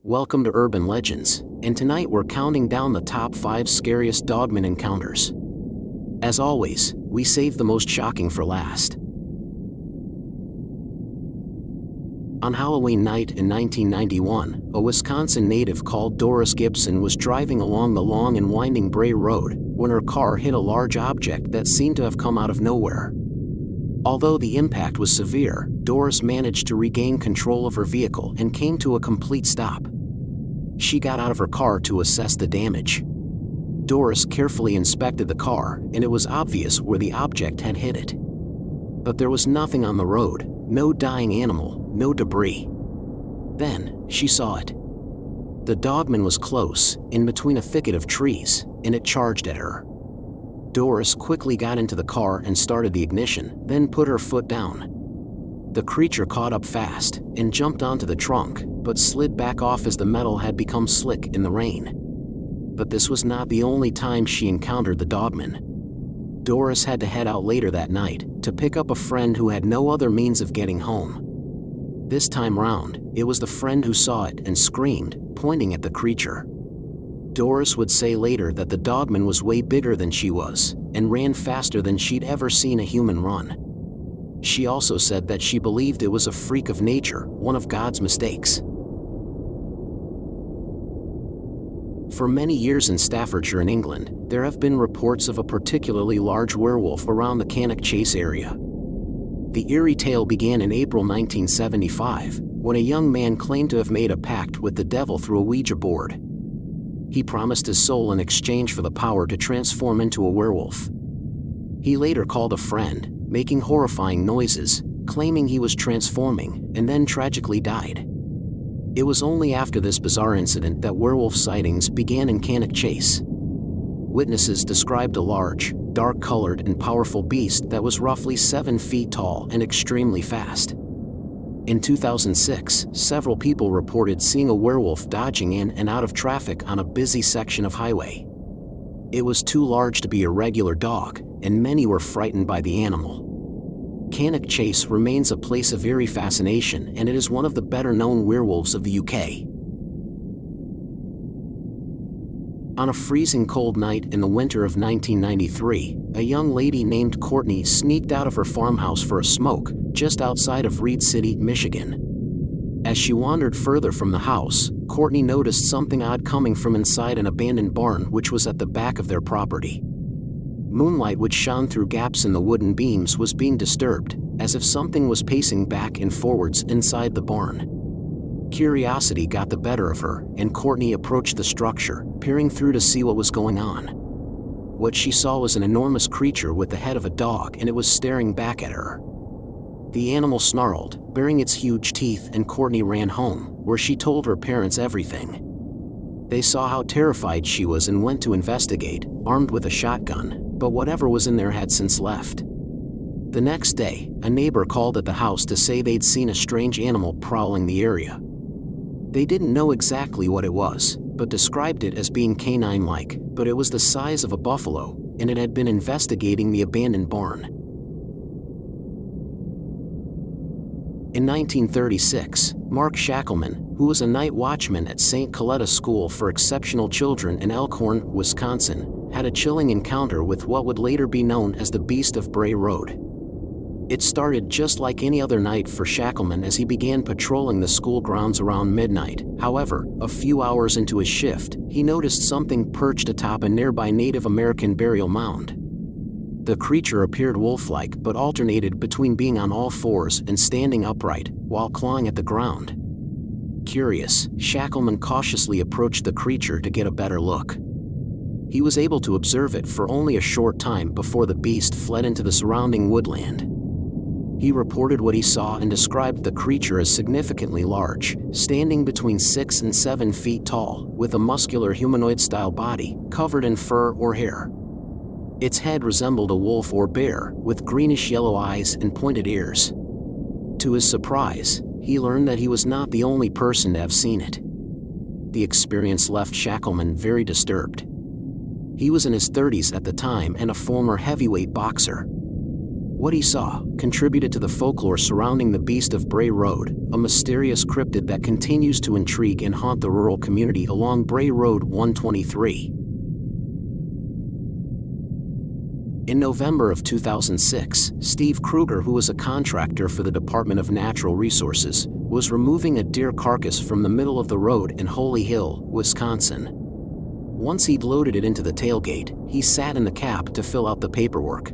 Welcome to Urban Legends, and tonight we're counting down the top 5 scariest Dogman encounters. As always, we save the most shocking for last. On Halloween night in 1991, a Wisconsin native called Doris Gibson was driving along the long and winding Bray Road when her car hit a large object that seemed to have come out of nowhere. Although the impact was severe, Doris managed to regain control of her vehicle and came to a complete stop. She got out of her car to assess the damage. Doris carefully inspected the car, and it was obvious where the object had hit it. But there was nothing on the road, no dying animal, no debris. Then, she saw it. The Dogman was close, in between a thicket of trees, and it charged at her. Doris quickly got into the car and started the ignition, then put her foot down. The creature caught up fast and jumped onto the trunk, but slid back off as the metal had become slick in the rain. But this was not the only time she encountered the Dogman. Doris had to head out later that night to pick up a friend who had no other means of getting home. This time round, it was the friend who saw it and screamed, pointing at the creature. Doris would say later that the Dogman was way bigger than she was, and ran faster than she'd ever seen a human run. She also said that she believed it was a freak of nature, one of God's mistakes. For many years in Staffordshire in England, there have been reports of a particularly large werewolf around the Cannock Chase area. The eerie tale began in April 1975, when a young man claimed to have made a pact with the devil through a Ouija board. He promised his soul in exchange for the power to transform into a werewolf. He later called a friend, making horrifying noises, claiming he was transforming, and then tragically died. It was only after this bizarre incident that werewolf sightings began in Cannock Chase. Witnesses described a large, dark-colored and powerful beast that was roughly 7 feet tall and extremely fast. In 2006, several people reported seeing a werewolf dodging in and out of traffic on a busy section of highway. It was too large to be a regular dog, and many were frightened by the animal. Cannock Chase remains a place of eerie fascination, and it is one of the better-known werewolves of the UK. On a freezing cold night in the winter of 1993, a young lady named Courtney sneaked out of her farmhouse for a smoke, just outside of Reed City, Michigan. As she wandered further from the house, Courtney noticed something odd coming from inside an abandoned barn which was at the back of their property. Moonlight which shone through gaps in the wooden beams was being disturbed, as if something was pacing back and forwards inside the barn. Curiosity got the better of her, and Courtney approached the structure, peering through to see what was going on. What she saw was an enormous creature with the head of a dog, and it was staring back at her. The animal snarled, baring its huge teeth, and Courtney ran home, where she told her parents everything. They saw how terrified she was and went to investigate, armed with a shotgun, but whatever was in there had since left. The next day, a neighbor called at the house to say they'd seen a strange animal prowling the area. They didn't know exactly what it was, but described it as being canine-like, but it was the size of a buffalo, and it had been investigating the abandoned barn. In 1936, Mark Shackleman, who was a night watchman at St. Coletta School for Exceptional Children in Elkhorn, Wisconsin, had a chilling encounter with what would later be known as the Beast of Bray Road. It started just like any other night for Shackleman as he began patrolling the school grounds around midnight. However, a few hours into his shift, he noticed something perched atop a nearby Native American burial mound. The creature appeared wolf-like but alternated between being on all fours and standing upright, while clawing at the ground. Curious, Shackleman cautiously approached the creature to get a better look. He was able to observe it for only a short time before the beast fled into the surrounding woodland. He reported what he saw and described the creature as significantly large, standing between 6 and 7 feet tall, with a muscular humanoid-style body, covered in fur or hair. Its head resembled a wolf or bear, with greenish-yellow eyes and pointed ears. To his surprise, he learned that he was not the only person to have seen it. The experience left Shackleman very disturbed. He was in his 30s at the time and a former heavyweight boxer. What he saw contributed to the folklore surrounding the beast of Bray Road, a mysterious cryptid that continues to intrigue and haunt the rural community along Bray Road 123. In November of 2006, Steve Kruger, who was a contractor for the Department of Natural Resources, was removing a deer carcass from the middle of the road in Holy Hill, Wisconsin. Once he'd loaded it into the tailgate, he sat in the cab to fill out the paperwork.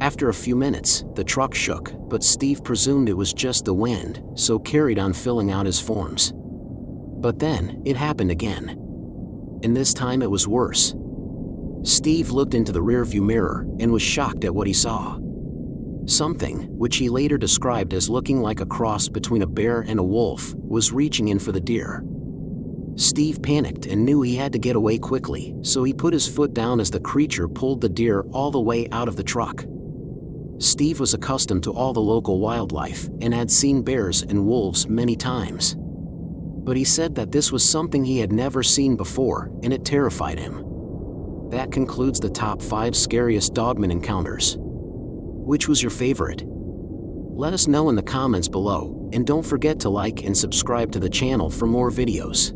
After a few minutes, the truck shook, but Steve presumed it was just the wind, so carried on filling out his forms. But then, it happened again. And this time it was worse. Steve looked into the rearview mirror and was shocked at what he saw. Something, which he later described as looking like a cross between a bear and a wolf, was reaching in for the deer. Steve panicked and knew he had to get away quickly, so he put his foot down as the creature pulled the deer all the way out of the truck. Steve was accustomed to all the local wildlife and had seen bears and wolves many times. But he said that this was something he had never seen before, and it terrified him. That concludes the top 5 scariest Dogman encounters. Which was your favorite? Let us know in the comments below, and don't forget to like and subscribe to the channel for more videos.